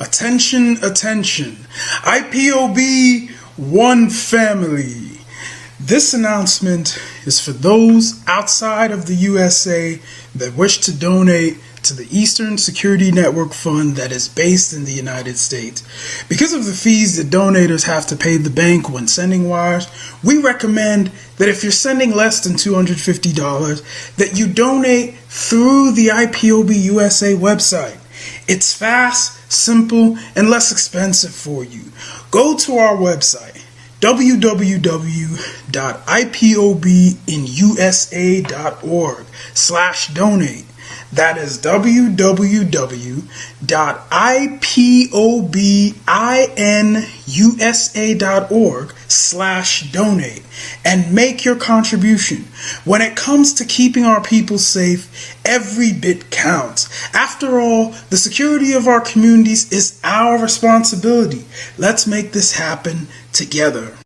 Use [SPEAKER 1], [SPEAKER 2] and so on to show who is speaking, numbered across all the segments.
[SPEAKER 1] Attention, attention. IPOB One Family. This announcement is for those outside of the USA that wish to donate to the Eastern Security Network Fund that is based in the United States. Because of the fees that donators have to pay the bank when sending wires, we recommend that if you're sending less than $250, that you donate through the IPOB USA website. It's fast, simple, and less expensive for you. Go to our website, www.ipobinusa.org/donate. That is www.ipobinusa.org/donate and make your contribution. When it comes to keeping our people safe, every bit counts. After all, the security of our communities is our responsibility. Let's make this happen together.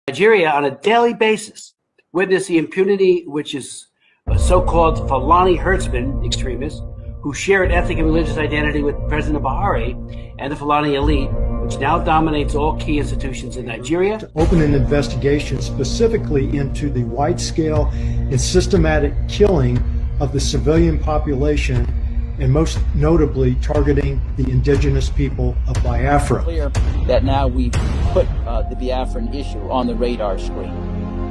[SPEAKER 2] Nigeria on a daily basis witness the impunity which is so-called Fulani herdsmen extremists who share an ethnic and religious identity with President Buhari and the Fulani elite, which now dominates all key institutions in Nigeria.
[SPEAKER 3] To open an investigation specifically into the wide-scale and systematic killing of the civilian population, and most notably targeting the indigenous people of Biafra.
[SPEAKER 4] Clear that now we've put the Biafran issue on the radar screen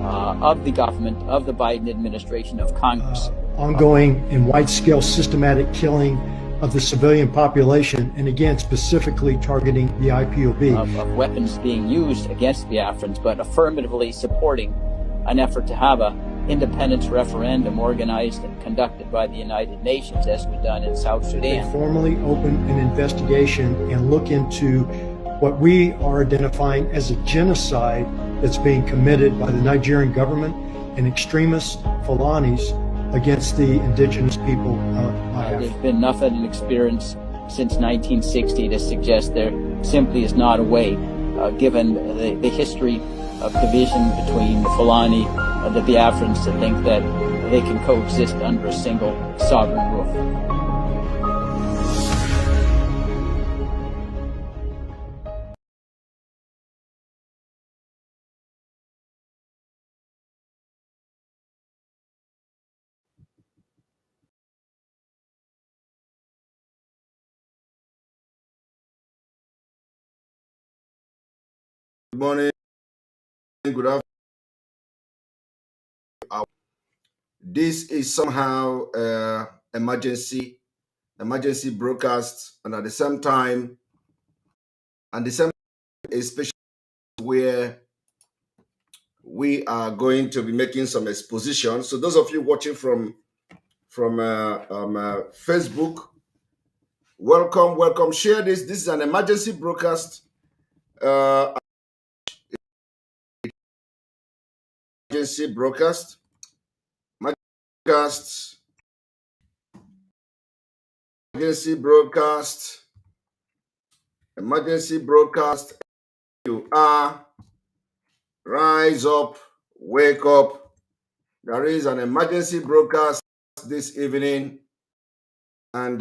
[SPEAKER 4] of the government, of the Biden administration, of Congress.
[SPEAKER 3] Ongoing and wide-scale systematic killing of the civilian population, and again specifically targeting the IPOB.
[SPEAKER 4] Of weapons being used against Biafrans, but affirmatively supporting an effort to have a independence referendum organized and conducted by the United Nations, as we've done in South Sudan.
[SPEAKER 3] They formally open an investigation and look into what we are identifying as a genocide that's being committed by the Nigerian government and extremist Fulanis against the indigenous people of Biafra.
[SPEAKER 4] There's been nothing in experience since 1960 to suggest there simply is not a way, given the history of division between the Fulani and the Biafrans, to think that they can coexist under a single sovereign roof.
[SPEAKER 5] morning, good afternoon. This is somehow emergency broadcast, and at the same time, especially where we are going to be making some exposition. So those of you watching from Facebook, welcome. Share this. This is an emergency broadcast. Emergency broadcast. Emergency broadcast. You are rise up, wake up. There is an emergency broadcast this evening, and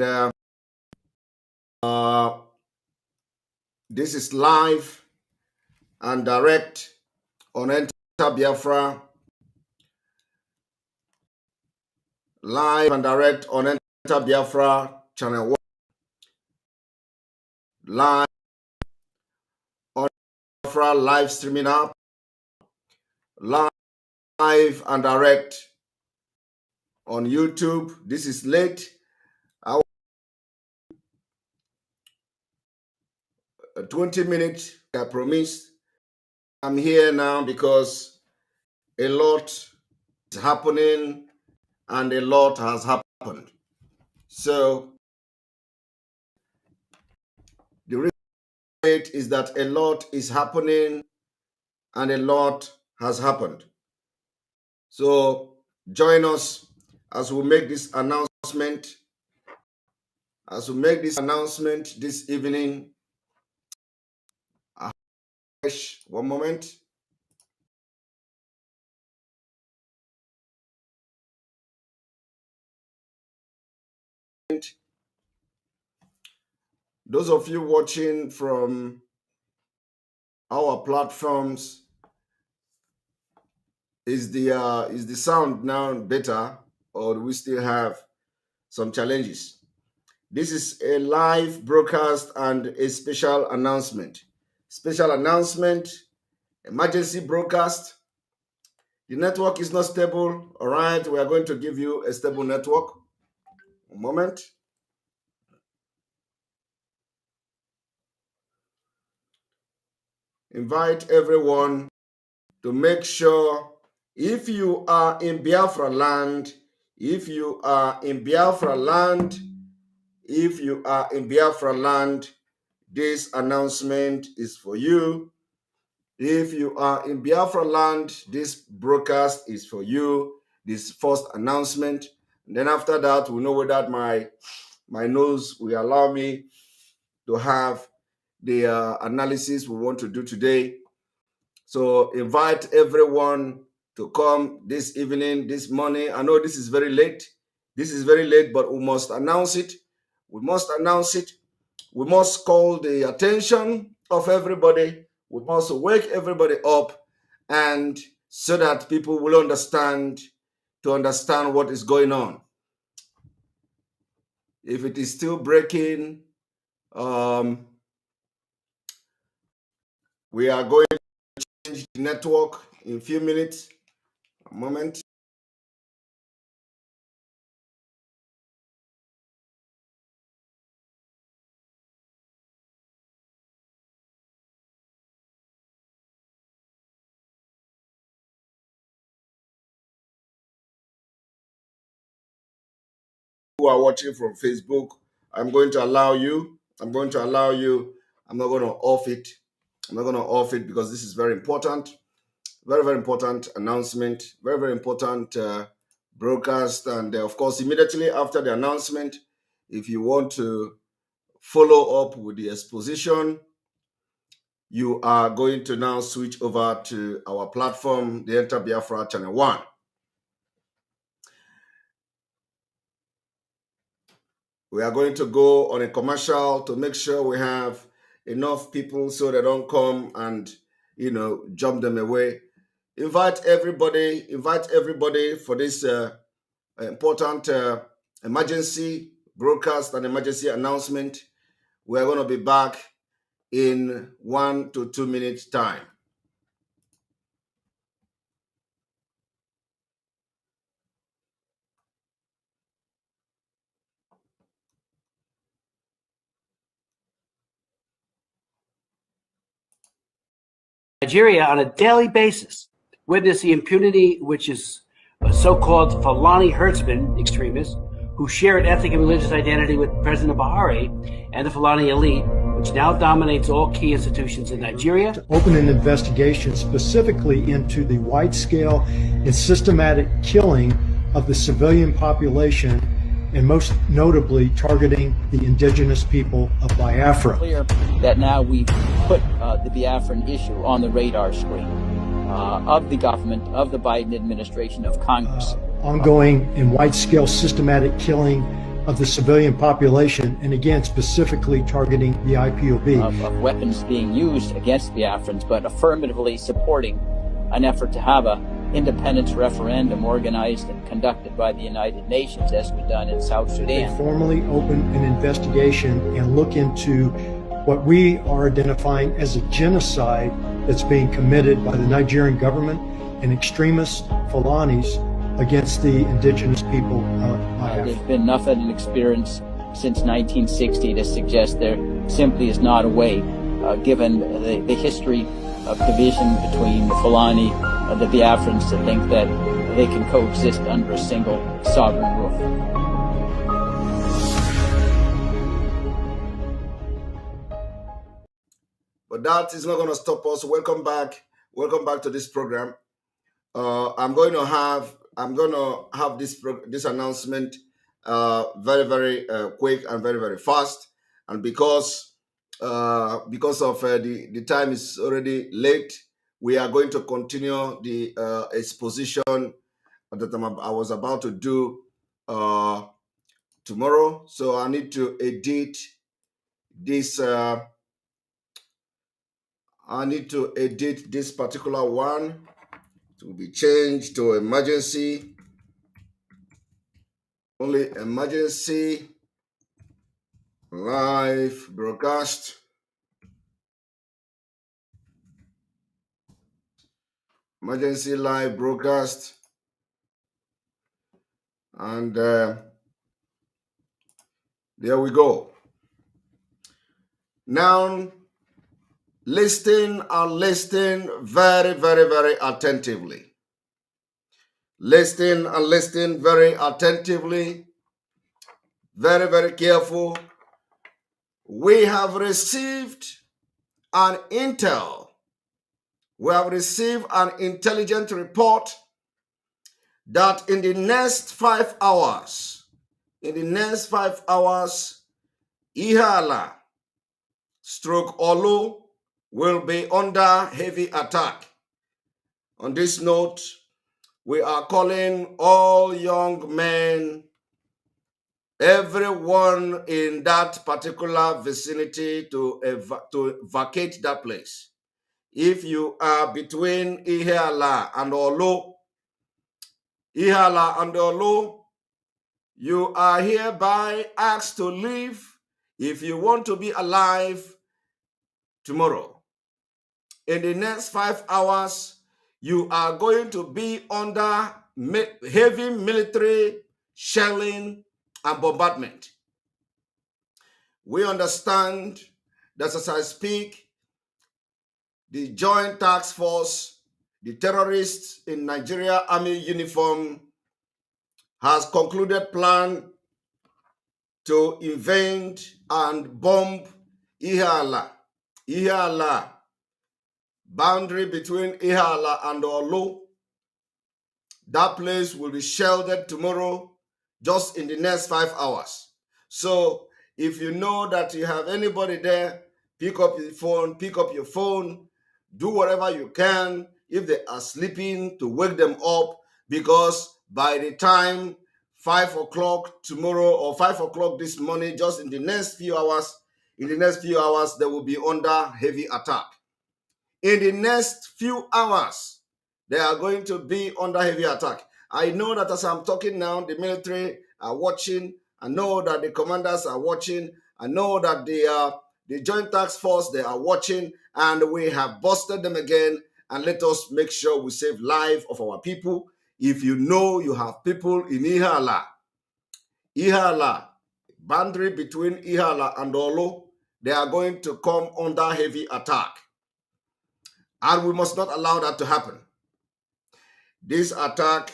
[SPEAKER 5] this is live and direct on Enter Biafra. Live and direct on Enter Biafra channel 1. Live on Biafra live streaming app. Live and direct on YouTube. This is late. 20 minutes, I promised. I'm here now because a lot is happening and a lot has happened. So the reason is that a lot is happening and a lot has happened. So join us as we make this announcement. This evening. One moment. Those of you watching from our platforms, is the sound now better, or do we still have some challenges? This is a live broadcast and a special announcement. Emergency broadcast. The network is not stable. All right, we are going to give you a stable network. One moment. Invite everyone to make sure if you are in Biafra land, this announcement is for you. If you are in Biafra land, this broadcast is for you. This first announcement. And then after that, we know whether my nose will allow me to have the analysis we want to do today. So invite everyone to come this evening, this morning. I know this is very late. But we must announce it. We must call the attention of everybody. We must wake everybody up, and so that people will understand what is going on. If it is still breaking, we are going to change the network in a few minutes. A moment. Who are watching from Facebook, I'm going to allow you. I'm not going to off it. Because this is very important. Very, very important announcement. Very, very important broadcast. And of course, immediately after the announcement, if you want to follow up with the exposition, you are going to now switch over to our platform, the Enter Biafra Channel 1. We are going to go on a commercial to make sure we have enough people so they don't come and, jump them away. Invite everybody for this important emergency broadcast and emergency announcement. We are going to be back in 1 to 2 minutes time.
[SPEAKER 2] Nigeria on a daily basis witness the impunity which is so-called Fulani herdsmen extremists who share an ethnic and religious identity with President Buhari and the Fulani elite, which now dominates all key institutions in Nigeria.
[SPEAKER 3] To open an investigation specifically into the wide-scale and systematic killing of the civilian population, and most notably targeting the indigenous people of Biafra.
[SPEAKER 4] Clear that now we've put the Biafran issue on the radar screen of the government, of the Biden administration, of Congress.
[SPEAKER 3] Ongoing and wide-scale systematic killing of the civilian population, and again, specifically targeting the IPOB.
[SPEAKER 4] Of weapons being used against Biafrans, but affirmatively supporting an effort to have a independence referendum organized and conducted by the United Nations, as we've done in South Sudan.
[SPEAKER 3] They formally open an investigation and look into what we are identifying as a genocide that's being committed by the Nigerian government and extremist Fulanis against the indigenous people of Biafra.
[SPEAKER 4] There's been nothing in experience since 1960 to suggest there simply is not a way, given the history of division between the Fulani and the Biafrans, to think that they can coexist under a single sovereign roof.
[SPEAKER 5] But that is not going to stop us. Welcome back to this program. I'm going to have this announcement very, very quick and very, very fast. And because of the time is already late, we are going to continue the exposition that I was about to do tomorrow. So I need to edit this. I need to edit this particular one to be changed to emergency. Only emergency live broadcast. Emergency live broadcast. And there we go. Now, listen very, very, very attentively. Listen and listen very attentively. Very, very careful. We have received an intel. We have received an intelligent report that in the next 5 hours, Ihala stroke Olu will be under heavy attack. On this note, we are calling all young men, everyone in that particular vicinity to vacate that place. If you are between Ihala and Olu, you are hereby asked to leave if you want to be alive tomorrow. In the next 5 hours, you are going to be under heavy military shelling and bombardment. We understand that as I speak, the Joint Task Force, the terrorists in Nigeria Army uniform, has concluded plan to invade and bomb Ihala. Boundary between Ihala and Olu. That place will be sheltered tomorrow, just in the next 5 hours. So if you know that you have anybody there, pick up your phone, do whatever you can if they are sleeping to wake them up, because by the time 5 o'clock tomorrow or 5 o'clock this morning, just in the next few hours, they will be under heavy attack. In the next few hours, they are going to be under heavy attack. I know that as I'm talking now, the military are watching. I know that the commanders are watching. I know that the Joint Task Force, they are watching, and we have busted them again. And let us make sure we save life of our people. If you know you have people in Ihala, boundary between Ihala and Olu, they are going to come under heavy attack. And we must not allow that to happen. This attack,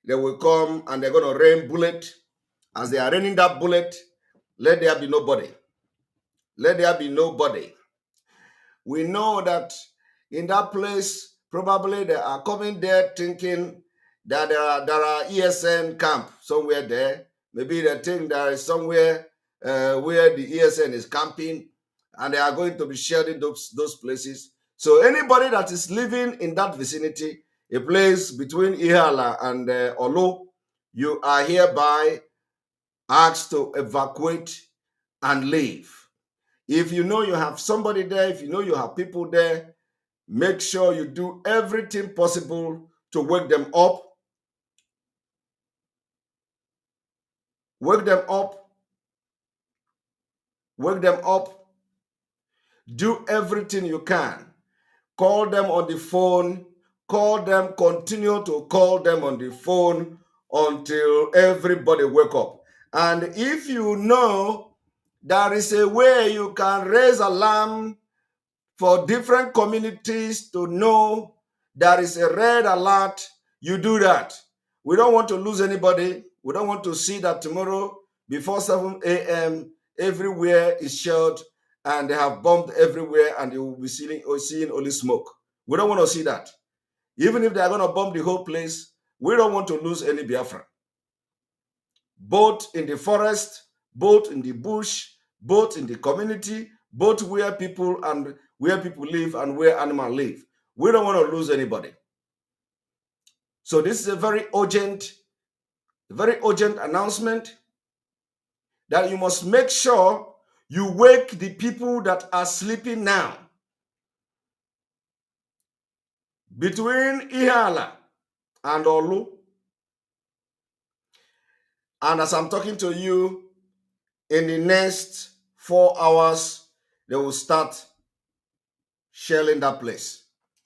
[SPEAKER 5] they will come and they're going to rain bullet. As they are raining that bullet, let there be nobody. Let there be nobody. We know that in that place, probably they are coming there thinking that there are ESN camp somewhere there. Maybe they think there is somewhere where the ESN is camping, and they are going to be sharing those places. So anybody that is living in that vicinity, a place between Ihala and Olo, you are hereby asked to evacuate and leave. If you know you have somebody there, if you know you have people there, make sure you do everything possible to wake them up. Wake them up. Wake them up. Do everything you can. Call them on the phone. Call them, continue to call them on the phone until everybody wake up. And if you know there is a way you can raise alarm for different communities to know there is a red alert, you do that. We don't want to lose anybody. We don't want to see that tomorrow before 7 a.m. everywhere is shelled and they have bombed everywhere and you will be seeing only smoke. We don't want to see that. Even if they are going to bomb the whole place, we don't want to lose any Biafran. Both in the forest, both in the bush, both in the community, both where people live and where animals live. We don't want to lose anybody. So this is a very urgent announcement that you must make sure you wake the people that are sleeping now. Between Ihala and Olu, and as I'm talking to you, in the next 4 hours, they will start shelling that place.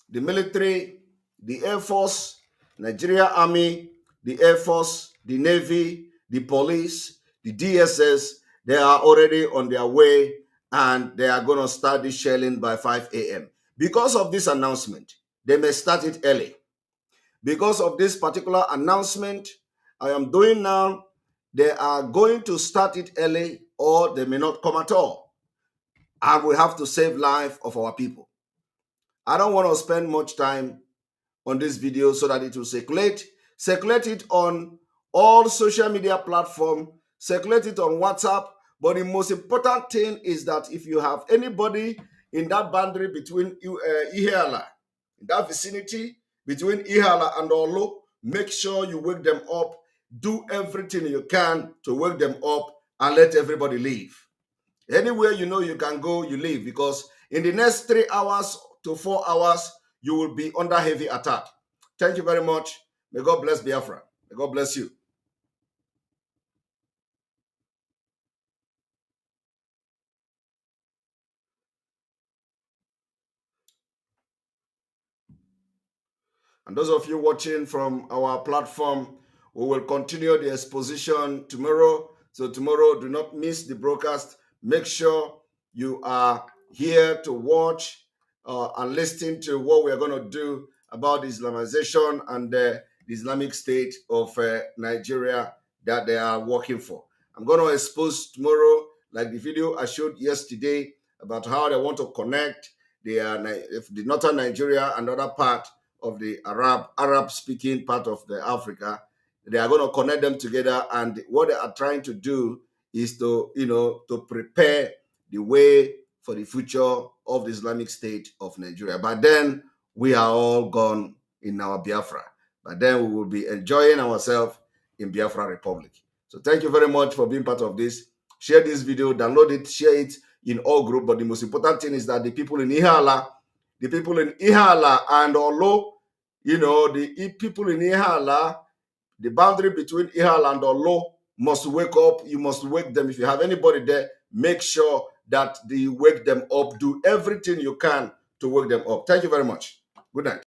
[SPEAKER 5] The military, the Air Force, Nigeria Army, the Air Force, the Navy, the police, the DSS, they are already on their way and they are going to start the shelling by 5 a.m. Because of this announcement, they may start it early. Because of this particular announcement I am doing now, they are going to start it early or they may not come at all. And we have to save life of our people. I don't want to spend much time on this video so that it will circulate. Circulate it on all social media platforms. Circulate it on WhatsApp. But the most important thing is that if you have anybody in that boundary between Ihala, in that vicinity between Ihala and Olo, make sure you wake them up. Do everything you can to wake them up and let everybody leave. Anywhere you know you can go, you leave, because in the next 3 hours to 4 hours, you will be under heavy attack. Thank you very much. May God bless Biafra. May God bless you. And those of you watching from our platform, we will continue the exposition tomorrow. So tomorrow, do not miss the broadcast. Make sure you are here to watch and listen to what we are going to do about the Islamization and the Islamic State of Nigeria that they are working for. I'm going to expose tomorrow, like the video I showed yesterday, about how they want to connect the northern Nigeria and other part of the Arab-speaking part of the Africa. They are going to connect them together, and what they are trying to do is to prepare the way for the future of the Islamic State of Nigeria. But then we are all gone in our Biafra. But then we will be enjoying ourselves in Biafra Republic. So thank you very much for being part of this. Share this video, download it, share it in all groups. But the most important thing is that the people in Ihala and Olo, the people in Ihala, the boundary between Ihala and Olo must wake up. You must wake them. If you have anybody there, make sure that you wake them up. Do everything you can to wake them up. Thank you very much. Good night.